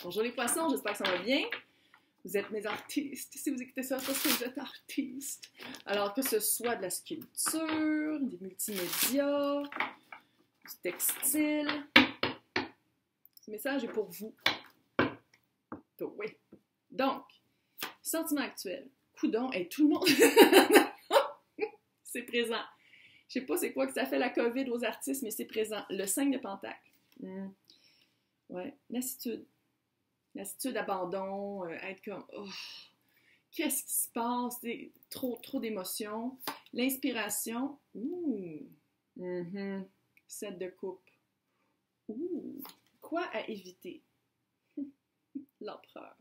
Bonjour les poissons, j'espère que ça va bien. Vous êtes mes artistes. Si vous écoutez ça, c'est parce que vous êtes artistes. Alors que ce soit de la sculpture, des multimédias, du textile, ce message est pour vous. Donc, oui. Donc, sentiment actuel. Coudon, et tout le monde... c'est présent. Je sais pas c'est quoi que ça fait la COVID aux artistes, mais c'est présent. Le 5 de Pentacle. Ouais, lassitude. Lassitude, abandon, être comme, oh, qu'est-ce qui se passe? Trop d'émotions. L'inspiration, 7 de coupe. Quoi à éviter? L'empereur.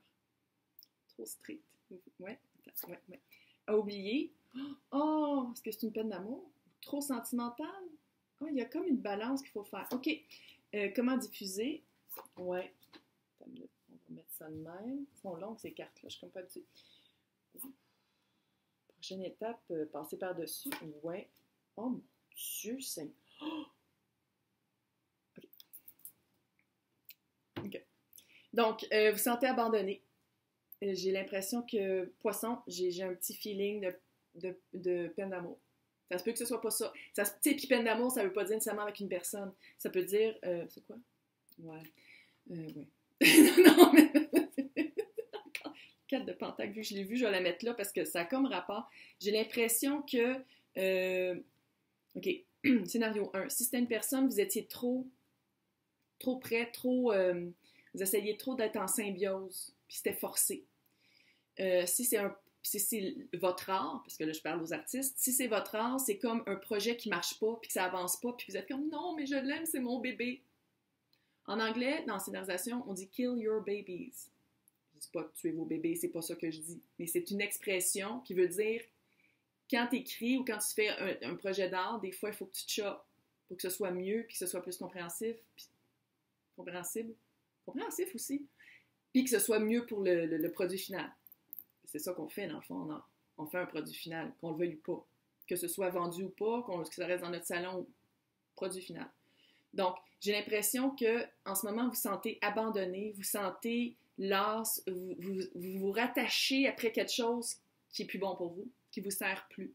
Trop strict. Ouais. À oublier. Oh, est-ce que c'est une peine d'amour? Trop sentimentale? Oh, il y a comme une balance qu'il faut faire. OK. Comment diffuser? Ouais. On va mettre ça de même. Elles sont longues, ces cartes-là. Je suis comme pas habituée. Prochaine étape, passer par-dessus. Ouais. Oh mon Dieu, c'est... Oh! OK. Donc, vous sentez abandonné. J'ai l'impression que, poisson, j'ai un petit feeling de peine d'amour. Ça se peut que ce soit pas ça. Tu sais, puis peine d'amour, ça veut pas dire nécessairement avec une personne. Ça peut dire... c'est quoi? Ouais. Ouais. Non, mais... 4 de Pentacle, vu que je l'ai vu, je vais la mettre là parce que ça a comme rapport. J'ai l'impression que... OK. Scénario 1. Si c'était une personne, vous étiez trop près, vous essayiez trop d'être en symbiose, puis c'était forcé. Si c'est votre art, parce que là, je parle aux artistes, si c'est votre art, c'est comme un projet qui marche pas, puis que ça avance pas, puis vous êtes comme « Non, mais je l'aime, c'est mon bébé ». En anglais, dans la scénarisation, on dit « kill your babies ». Je dis pas tuer vos bébés, c'est pas ça que je dis. Mais c'est une expression qui veut dire quand tu écris ou quand tu fais un projet d'art, des fois, il faut que tu te chopes pour que ce soit mieux, puis que ce soit plus compréhensif, puis compréhensif aussi, puis que ce soit mieux pour le produit final. C'est ça qu'on fait, dans le fond, on fait un produit final, qu'on le veuille ou pas. Que ce soit vendu ou pas, que ça reste dans notre salon, produit final. Donc, j'ai l'impression qu'en ce moment, vous vous sentez abandonné, vous sentez las, vous rattachez après quelque chose qui est plus bon pour vous, qui vous sert plus.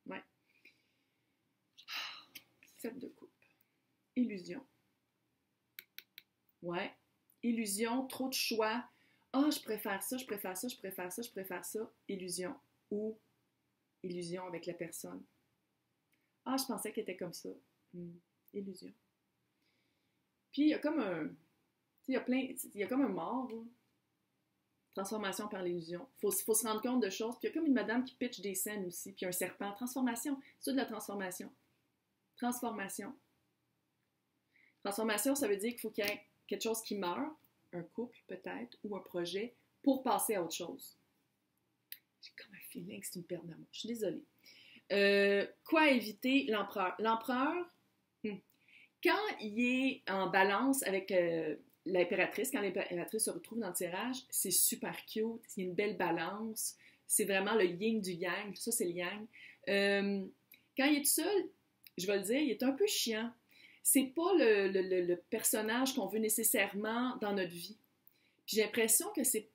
Ouais. 7 de coupe. Illusion. Ouais. Illusion, trop de choix. Ah, je préfère ça, je préfère ça, je préfère ça, je préfère ça. Illusion. Ou illusion avec la personne. Ah, je pensais qu'elle était comme ça. Illusion. Puis, il y a comme un... Il y a comme un mort, là. Transformation par l'illusion. Faut se rendre compte de choses. Puis, il y a comme une madame qui pitch des scènes aussi. Puis, un serpent. Transformation. C'est de la transformation. Transformation. Transformation, ça veut dire qu'il faut qu'il y ait quelque chose qui meurt, un couple peut-être, ou un projet, pour passer à autre chose. J'ai comme un feeling que c'est une perte d'amour. Je suis désolée. Quoi éviter? L'empereur. L'empereur, quand il est en balance avec l'impératrice, quand l'impératrice se retrouve dans le tirage, c'est super cute, il y a une belle balance, c'est vraiment le yin du yang, tout ça c'est le yang. Quand il est tout seul, je vais le dire, il est un peu chiant. C'est pas le personnage qu'on veut nécessairement dans notre vie. Puis j'ai l'impression que c'est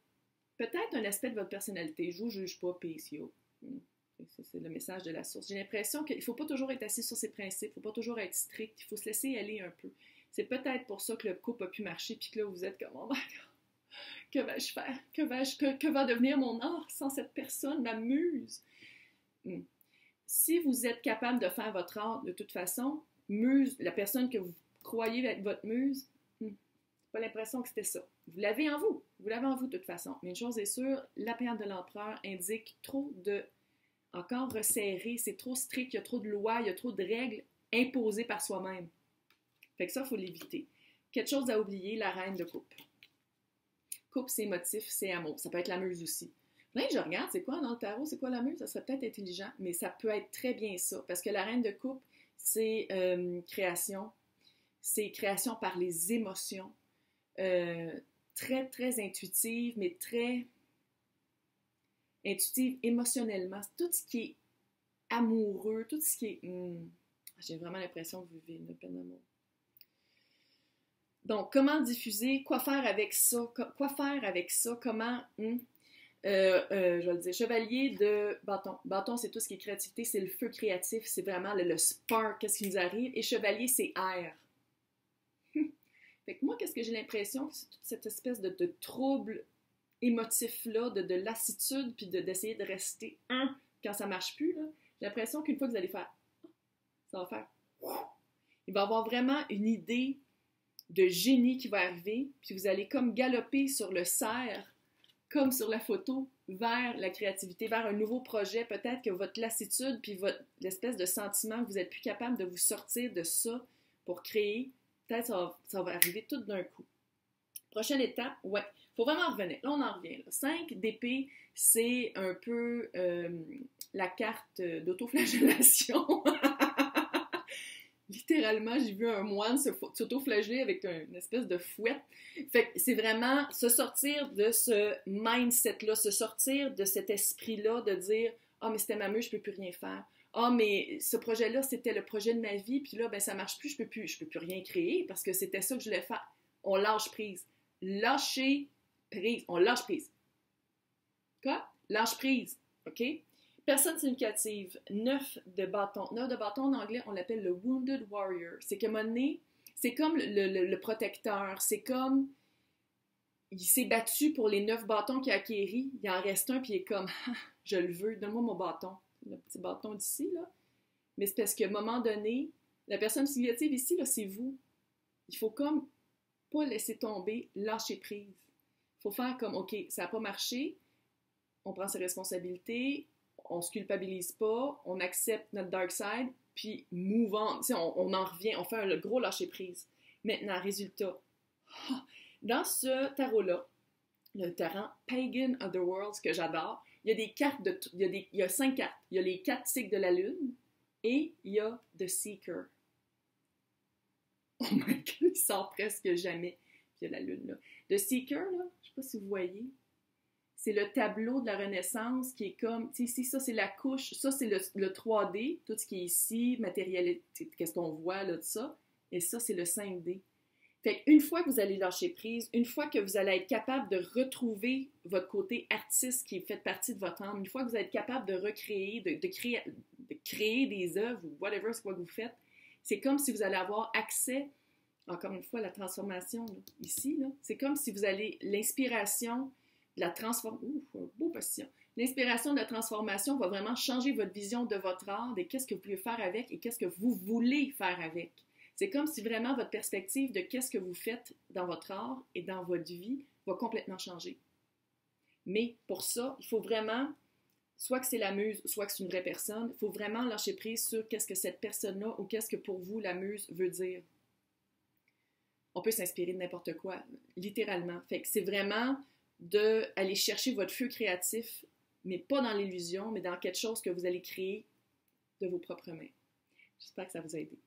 peut-être un aspect de votre personnalité. Je vous juge pas, PCO. C'est le message de la source. J'ai l'impression qu'il ne faut pas toujours être assis sur ses principes, il ne faut pas toujours être strict, il faut se laisser aller un peu. C'est peut-être pour ça que le couple a pu marcher, puis que là, vous êtes comme, oh my God, que vais-je faire? Que va devenir mon art sans cette personne, ma muse? Si vous êtes capable de faire votre art de toute façon, muse, la personne que vous croyez être votre muse, pas l'impression que c'était ça. Vous l'avez en vous. Vous l'avez en vous de toute façon. Mais une chose est sûre, la période de l'empereur indique trop de... encore resserré, c'est trop strict, il y a trop de lois, il y a trop de règles imposées par soi-même. Fait que ça, il faut l'éviter. Quelque chose à oublier, la reine de coupe. Coupe, c'est émotif, c'est amour. Ça peut être la muse aussi. Là, je regarde, c'est quoi dans le tarot? C'est quoi la muse? Ça serait peut-être intelligent, mais ça peut être très bien ça. Parce que la reine de coupe, c'est création. C'est création par les émotions. Très, très intuitive, mais très intuitive émotionnellement. Tout ce qui est amoureux, tout ce qui est... J'ai vraiment l'impression que vous vivez une peine d'amour. Donc, comment diffuser, quoi faire avec ça, comment, je vais le dire, chevalier de bâton. Bâton, c'est tout ce qui est créativité, c'est le feu créatif, c'est vraiment le spark, qu'est-ce qui nous arrive, et chevalier, c'est air. Fait que moi, qu'est-ce que j'ai l'impression que c'est toute cette espèce de trouble émotif-là, de lassitude, puis d'essayer de rester quand ça marche plus, là. J'ai l'impression qu'une fois que vous allez faire, ça va faire, il va y avoir vraiment une idée de génie qui va arriver, puis vous allez comme galoper sur le cerf, comme sur la photo, vers la créativité, vers un nouveau projet. Peut-être que votre lassitude, puis l'espèce de sentiment que vous n'êtes plus capable de vous sortir de ça pour créer, peut-être ça va arriver tout d'un coup. Prochaine étape, ouais, il faut vraiment revenir. Là, on en revient. Là. 5 d'épée, c'est un peu la carte d'autoflagellation. Littéralement, j'ai vu un moine s'autoflageller avec une espèce de fouette. Fait que c'est vraiment se sortir de ce mindset-là, se sortir de cet esprit-là de dire « Ah, mais c'était ma muse, je peux plus rien faire. Ah, mais ce projet-là, c'était le projet de ma vie, puis là, ben ça marche plus, je peux plus rien créer parce que c'était ça que je voulais faire. » On lâche prise. Lâcher prise. On lâche prise. Quoi? Lâche prise. OK? Personne significative, 9 de bâton. 9 de bâton, en anglais, on l'appelle le Wounded Warrior. C'est que Monet, c'est comme le protecteur. C'est comme, il s'est battu pour les 9 bâtons qu'il a acquéris. Il en reste un, puis il est comme, je le veux, donne-moi mon bâton. Le petit bâton d'ici, là. Mais c'est parce qu'à un moment donné, la personne significative ici, là, c'est vous. Il faut comme pas laisser tomber, lâcher prise. Il faut faire comme, OK, ça n'a pas marché, on prend ses responsabilités, on se culpabilise pas, on accepte notre dark side, puis move on. On en revient, on fait un gros lâcher-prise. Maintenant, résultat. Dans ce tarot-là, le tarot Pagan of the Worlds que j'adore, il y a des cartes, il y a 5 cartes. Il y a les 4 cycles de la Lune et il y a The Seeker. Oh my God, il sort presque jamais. Puis il y a la Lune, là. The Seeker, là, je sais pas si vous voyez, c'est le tableau de la Renaissance qui est comme, tu sais, ici, ça, c'est la couche, ça, c'est le 3D, tout ce qui est ici, matérialité, qu'est-ce qu'on voit, là, de ça, et ça, c'est le 5D. Fait qu'une fois que vous allez lâcher prise, une fois que vous allez être capable de retrouver votre côté artiste qui fait partie de votre âme, une fois que vous allez être capable de recréer, de créer des œuvres ou whatever c'est quoi que vous faites, c'est comme si vous allez avoir accès, encore une fois, à la transformation, là, ici, là, c'est comme si vous allez, l'inspiration, la transformation, beau position. L'inspiration de la transformation va vraiment changer votre vision de votre art, de qu'est-ce que vous pouvez faire avec et qu'est-ce que vous voulez faire avec. C'est comme si vraiment votre perspective de qu'est-ce que vous faites dans votre art et dans votre vie va complètement changer. Mais pour ça, il faut vraiment, soit que c'est la muse, soit que c'est une vraie personne, il faut vraiment lâcher prise sur qu'est-ce que cette personne-là ou qu'est-ce que pour vous la muse veut dire. On peut s'inspirer de n'importe quoi, littéralement. Fait que c'est vraiment d'aller chercher votre feu créatif, mais pas dans l'illusion, mais dans quelque chose que vous allez créer de vos propres mains. J'espère que ça vous a aidé.